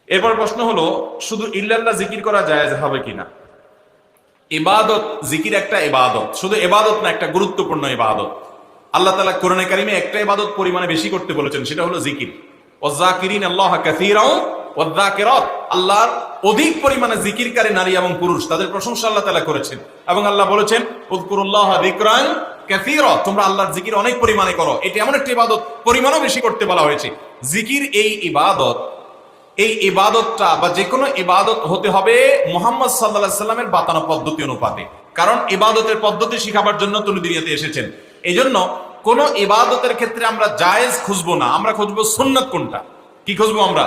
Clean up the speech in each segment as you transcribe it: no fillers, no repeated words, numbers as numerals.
এরপর প্রশ্ন হলো, শুধু ইল্লাল্লাহ জিকির করা জায়েজ হবে কিনা? ইবাদত, জিকির একটা ইবাদত, শুধু ইবাদত না, একটা গুরুত্বপূর্ণ ইবাদত। আল্লাহ তাআলা কোরআনে কারিমে একটা ইবাদত পরিমাণে বেশি করতে বলেছেন, সেটা হলো জিকির। ওয়াযাকিরিন আল্লাহ কাসীরাও ওয়াযাকিরাত, আল্লাহর অধিক পরিমাণে জিকিরকারী নারী এবং পুরুষ, তাদের প্রশংসা আল্লাহ তাআলা করেছেন। এবং আল্লাহ বলেছেন উযকুরুল্লাহ যিকরান কাসীরা, তোমরা আল্লাহর জিকির অনেক পরিমাণে করো। এটা এমন একটা ইবাদত, পরিমাণও বেশি করতে বলা হয়েছে। জিকির এই ইবাদত, এই ইবাদতটা বা যে কোনো ইবাদত হতে হবে মুহাম্মদ সাল্লাল্লাহু আলাইহি সাল্লামের বাতানো পদ্ধতি অনুপাতে। কারণ ইবাদতের পদ্ধতি শিখাবার জন্য তিনি দুনিয়াতে এসেছেন। এই জন্য কোন ইবাদতের ক্ষেত্রে আমরা জায়েজ খুঁজবো না, আমরা খুঁজবো সুন্নাত। কোনটা কি খুঁজবো আমরা?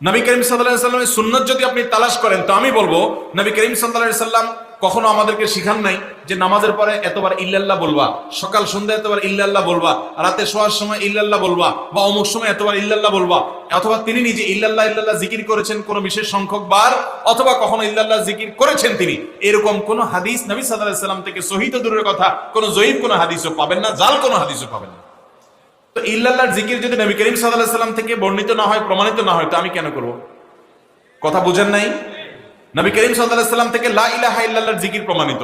নবী করিম সাল্লাল্লাহু আলাইহি সাল্লামের সুন্নাত যদি আপনি তালাশ করেন, তো আমি বলবো নবী করিম সাল্লাল্লাহু আলাইহি সাল্লাম কখনো আমাদেরকে শিখান নাই যে নামাজের পরে এতবার ইল্লাল্লাহ বলবা, সকাল সন্ধ্যা এতবার ইল্লাল্লাহ বলবা, রাতে শোয়ার সময় ইল্লাল্লাহ বলবা, বা অমুক সময় এতবার ইল্লাল্লাহ বলবা। অথবা তিনি নিজে ইল্লাল্লাহ ইল্লাল্লাহ জিকির করেছেন কোন বিশেষ সংখ্যক বার, অথবা কখনো ইল্লাল্লাহ জিকির করেছেন তিনি, এরকম কোন হাদিস নবী সাল্লাল্লাহু আলাইহি সাল্লাম থেকে সহিহ তো দূরের কথা, কোন জয়ীফ কোন হাদিসও পাবেন না, জাল কোন হাদিসও পাবেন না। তো ইল্লাল্লাহর জিকির যদি নবী করিম সাল্লাল্লাহু আলাইহি সাল্লাম থেকে বর্ণিত না হয়, প্রমাণিত না হয়, তো আমি কেন করব? কথা বুঝেন নাই? নবী করিম সাল্লাল্লাহু আলাইহি সাল্লাম থেকে লা ইলাহা ইল্লাল্লাহর জিকির প্রমাণিত,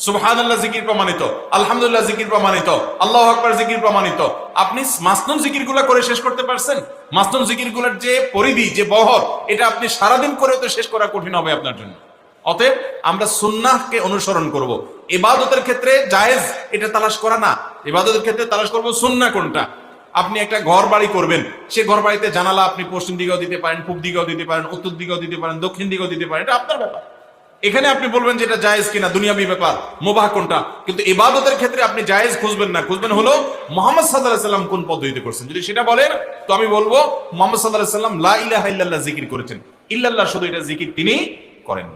সুবহানাল্লাহ জিকির প্রমাণিত, আলহামদুলিল্লাহ জিকির প্রমাণিত, আল্লাহু আকবার জিকির প্রমাণিত। আপনি মাসনুন জিকিরগুলো করে শেষ করতে পারছেন? মাসনুন জিকিরগুলোর যে পরিধি, যে বহর, এটা আপনি সারাদিন করে তো শেষ করা কঠিন হবে আপনার জন্য। অতএব আমরা সুন্নাহকে অনুসরণ করব। ইবাদতের ক্ষেত্রে জায়েজ এটা তালাশ করা না, ইবাদতের ক্ষেত্রে তালাশ করব সুন্নাহ কোনটা। আপনি একটা ঘর বাড়ি করবেন, সে ঘর বাড়িতে জানালা আপনি পশ্চিম দিকেও দিতে পারেন, পূব দিকেও দিতে পারেন, উত্তর দিকেও দিতে পারেন, দক্ষিণ দিকেও দিতে পারেন, এটা আপনার ব্যাপার। এখানে আপনি বলবেন যে এটা জায়েজ কিনা, দুনিয়াবি ব্যাপার, মুবাহ কোনটা। কিন্তু ইবাদতের ক্ষেত্রে আপনি জায়েজ খুঁজবেন না, খুঁজবেন হলো মুহাম্মদ সাল্লাল্লাহু আলাইহি সাল্লাম কোন পদ্ধতিতে করছেন। যদি সেটা বলেন, তো আমি বলবো মুহাম্মদ সাল্লাল্লাহু আলাইহি সাল্লাম লা ইলাহা ইল্লাল্লাহ জিকির করেছেন, ইল্লাল্লাহ শুধু এটা জিকির তিনি করেন।